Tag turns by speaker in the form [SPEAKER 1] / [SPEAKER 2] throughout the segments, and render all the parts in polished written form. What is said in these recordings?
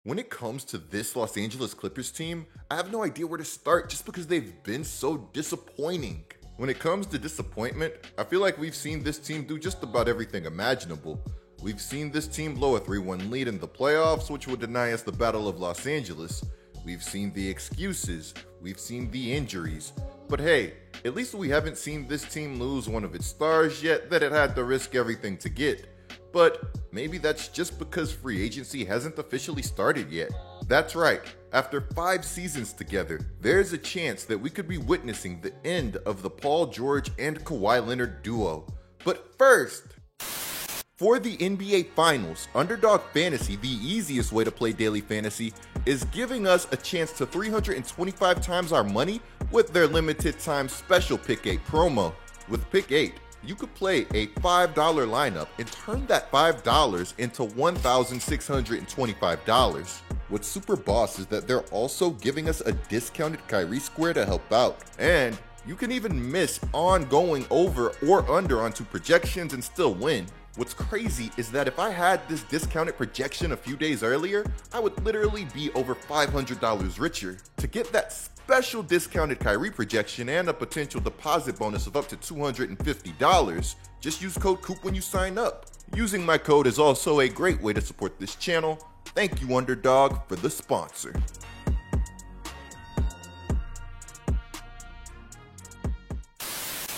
[SPEAKER 1] When it comes to this Los Angeles Clippers team, I have no idea where to start just because they've been so disappointing. When it comes to disappointment, I feel like we've seen this team do just about everything imaginable. We've seen this team blow a 3-1 lead in the playoffs, which would deny us the Battle of Los Angeles. We've seen the excuses, we've seen the injuries. But hey, at least we haven't seen this team lose one of its stars yet that it had to risk everything to get. But maybe that's just because free agency hasn't officially started yet. That's right, after 5 seasons together, there's a chance that we could be witnessing the end of the Paul George and Kawhi Leonard duo. But first, for the NBA Finals, Underdog Fantasy, the easiest way to play daily fantasy, is giving us a chance to 325 times our money with their limited time special Pick 8 promo. With Pick 8, you could play a $5 lineup and turn that $5 into $1,625. What's super boss is that they're also giving us a discounted Kyrie Square to help out. And you can even miss on going over or under onto projections and still win. What's crazy is that if I had this discounted projection a few days earlier, I would literally be over $500 richer. To get that special discounted Kyrie projection and a potential deposit bonus of up to $250, just use code COOP when you sign up. Using my code is also a great way to support this channel. Thank you, Underdog, for the sponsor.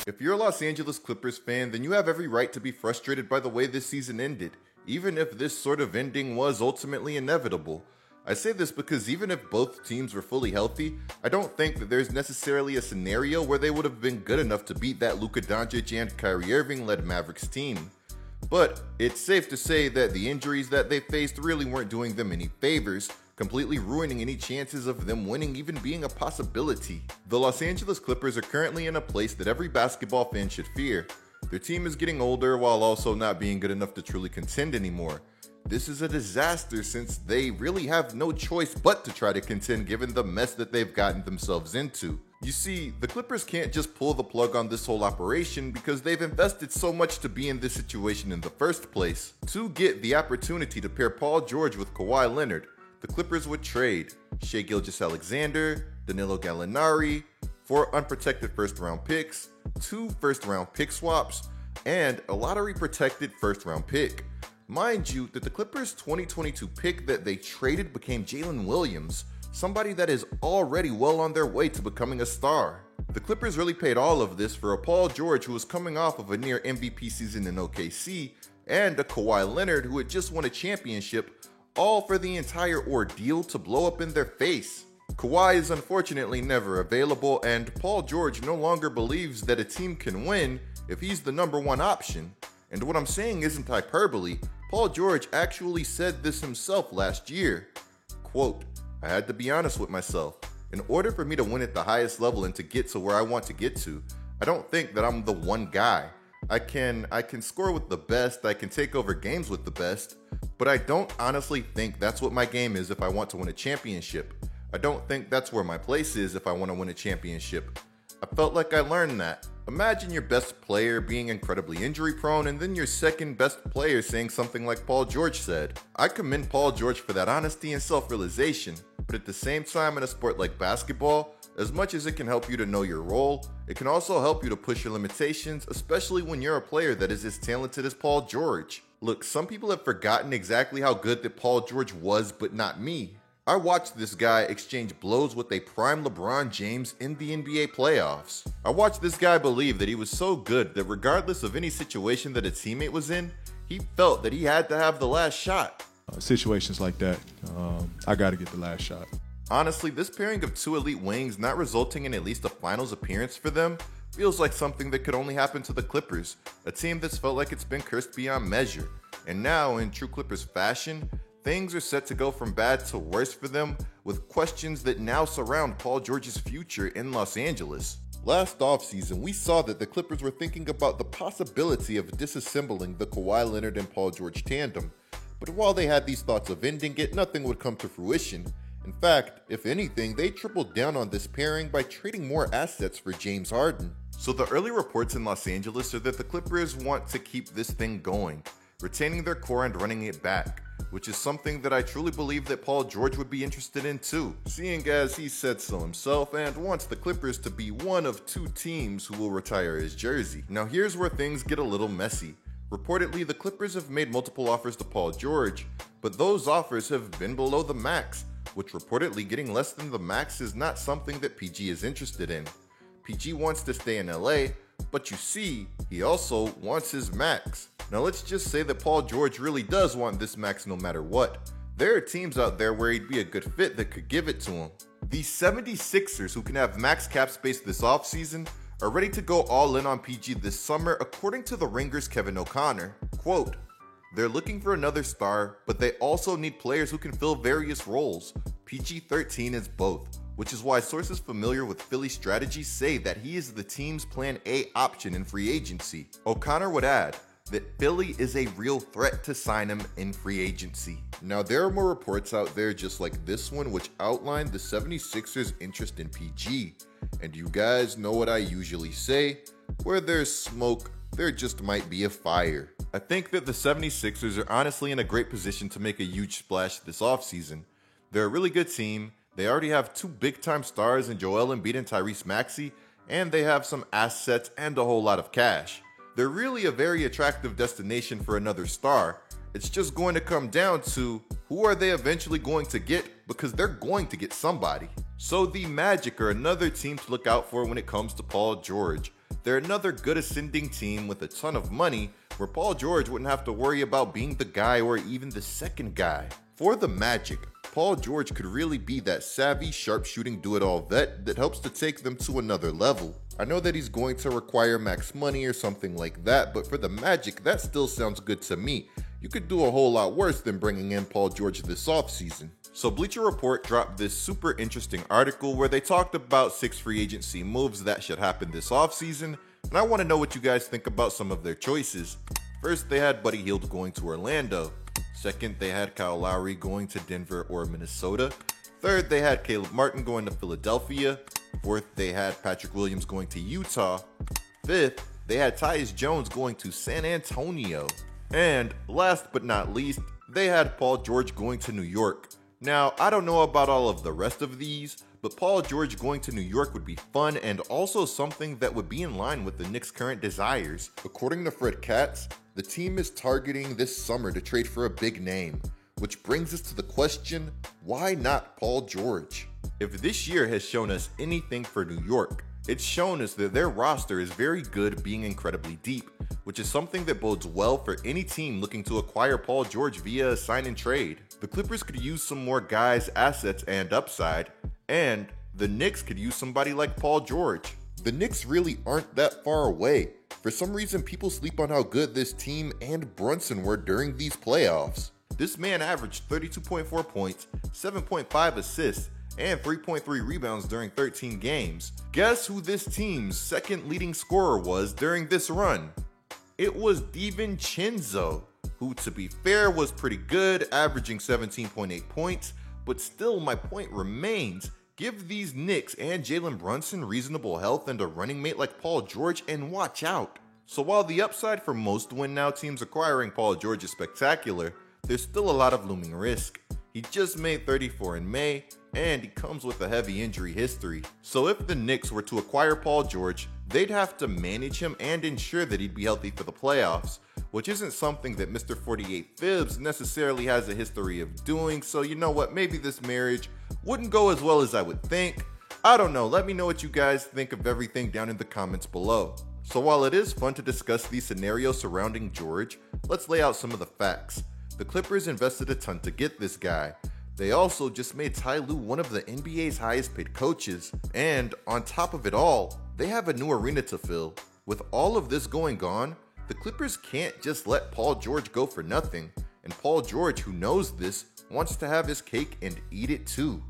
[SPEAKER 1] If you're a Los Angeles Clippers fan, then you have every right to be frustrated by the way this season ended, even if this sort of ending was ultimately inevitable. I say this because even if both teams were fully healthy, I don't think that there's necessarily a scenario where they would have been good enough to beat that Luka Doncic and Kyrie Irving-led Mavericks team. But it's safe to say that the injuries that they faced really weren't doing them any favors, completely ruining any chances of them winning even being a possibility. The Los Angeles Clippers are currently in a place that every basketball fan should fear. Their team is getting older while also not being good enough to truly contend anymore. This is a disaster since they really have no choice but to try to contend given the mess that they've gotten themselves into. You see, the Clippers can't just pull the plug on this whole operation because they've invested so much to be in this situation in the first place. To get the opportunity to pair Paul George with Kawhi Leonard, the Clippers would trade Shai Gilgeous-Alexander, Danilo Gallinari, 4 unprotected first-round picks, 2 first-round pick swaps, and a lottery-protected first-round pick. Mind you that the Clippers' 2022 pick that they traded became Jalen Williams, somebody that is already well on their way to becoming a star. The Clippers really paid all of this for a Paul George who was coming off of a near MVP season in OKC, and a Kawhi Leonard who had just won a championship, all for the entire ordeal to blow up in their face. Kawhi is unfortunately never available, and Paul George no longer believes that a team can win if he's the number 1 option. And what I'm saying isn't hyperbole. Paul George actually said this himself last year. Quote, "I had to be honest with myself. In order for me to win at the highest level and to get to where I want to get to, I don't think that I'm the one guy. I can score with the best, I can take over games with the best, but I don't honestly think that's what my game is if I want to win a championship. I don't think that's where my place is if I want to win a championship." I felt like I learned that. Imagine your best player being incredibly injury prone and then your second best player saying something like Paul George said. I commend Paul George for that honesty and self-realization, but at the same time in a sport like basketball, as much as it can help you to know your role, it can also help you to push your limitations, especially when you're a player that is as talented as Paul George. Look, some people have forgotten exactly how good that Paul George was, but not me. I watched this guy exchange blows with a prime LeBron James in the NBA playoffs. I watched this guy believe that he was so good that regardless of any situation that a teammate was in, he felt that he had to have the last shot.
[SPEAKER 2] Situations like that, I got to get the last shot.
[SPEAKER 1] Honestly, this pairing of 2 elite wings not resulting in at least a finals appearance for them feels like something that could only happen to the Clippers, a team that's felt like it's been cursed beyond measure. And now, in true Clippers fashion, things are set to go from bad to worse for them, with questions that now surround Paul George's future in Los Angeles. Last offseason, we saw that the Clippers were thinking about the possibility of disassembling the Kawhi Leonard and Paul George tandem, but while they had these thoughts of ending it, nothing would come to fruition. In fact, if anything, they tripled down on this pairing by trading more assets for James Harden. So the early reports in Los Angeles are that the Clippers want to keep this thing going, retaining their core and running it back. which is something that I truly believe that Paul George would be interested in too, seeing as he said so himself and wants the Clippers to be one of 2 teams who will retire his jersey. Now here's where things get a little messy. Reportedly, the Clippers have made multiple offers to Paul George, but those offers have been below the max, which reportedly getting less than the max is not something that PG is interested in. PG wants to stay in LA, but you see, he also wants his max. Now let's just say that Paul George really does want this max no matter what. There are teams out there where he'd be a good fit that could give it to him. The 76ers, who can have max cap space this offseason, are ready to go all in on PG this summer, according to the Ringer's Kevin O'Connor. Quote, "They're looking for another star, but they also need players who can fill various roles. PG-13 is both, which is why sources familiar with Philly strategy say that he is the team's plan A option in free agency." O'Connor would add that Philly is a real threat to sign him in free agency. Now there are more reports out there just like this one which outline the 76ers' interest in PG. And you guys know what I usually say, where there's smoke, there just might be a fire. I think that the 76ers are honestly in a great position to make a huge splash this offseason. They're a really good team, they already have 2 big-time stars in Joel Embiid and Tyrese Maxey, and they have some assets and a whole lot of cash. They're really a very attractive destination for another star. It's just going to come down to who are they eventually going to get, because they're going to get somebody. So the Magic are another team to look out for when it comes to Paul George. They're another good ascending team with a ton of money where Paul George wouldn't have to worry about being the guy or even the second guy. For the Magic, Paul George could really be that savvy, sharpshooting do-it-all vet that helps to take them to another level. I know that he's going to require max money or something like that, but for the Magic, that still sounds good to me. You could do a whole lot worse than bringing in Paul George this offseason. So Bleacher Report dropped this super interesting article where they talked about 6 free agency moves that should happen this offseason, and I want to know what you guys think about some of their choices. First, they had Buddy Hield going to Orlando. Second, they had Kyle Lowry going to Denver or Minnesota. Third, they had Caleb Martin going to Philadelphia. Fourth, they had Patrick Williams going to Utah. Fifth, they had Tyus Jones going to San Antonio. And last but not least, they had Paul George going to New York. Now, I don't know about all of the rest of these, but Paul George going to New York would be fun and also something that would be in line with the Knicks' current desires. According to Fred Katz, the team is targeting this summer to trade for a big name, which brings us to the question, why not Paul George? If this year has shown us anything for New York, it's shown us that their roster is very good, being incredibly deep, which is something that bodes well for any team looking to acquire Paul George via a sign and trade. The Clippers could use some more guys, assets, and upside, and the Knicks could use somebody like Paul George. The Knicks really aren't that far away. For some reason, people sleep on how good this team and Brunson were during these playoffs. This man averaged 32.4 points, 7.5 assists, and 3.3 rebounds during 13 games. Guess who this team's second leading scorer was during this run? It was DiVincenzo, who to be fair was pretty good, averaging 17.8 points, but still my point remains, give these Knicks and Jalen Brunson reasonable health and a running mate like Paul George and watch out. So while the upside for most win now teams acquiring Paul George is spectacular, there's still a lot of looming risk. He just made 34 in May, and he comes with a heavy injury history. So if the Knicks were to acquire Paul George, they'd have to manage him and ensure that he'd be healthy for the playoffs, which isn't something that Mr. 48 Fibs necessarily has a history of doing, so you know what, maybe this marriage wouldn't go as well as I would think. I don't know, let me know what you guys think of everything down in the comments below. So while it is fun to discuss these scenarios surrounding George, let's lay out some of the facts. The Clippers invested a ton to get this guy. They also just made Ty Lue one of the NBA's highest paid coaches. And on top of it all, they have a new arena to fill. With all of this going on, the Clippers can't just let Paul George go for nothing. And Paul George, who knows this, wants to have his cake and eat it too.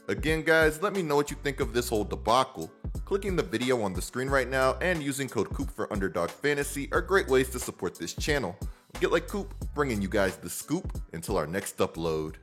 [SPEAKER 1] Again guys, let me know what you think of this whole debacle. Clicking the video on the screen right now and using code COOP for Underdog Fantasy are great ways to support this channel. Get like Coop, bringing you guys the scoop until our next upload.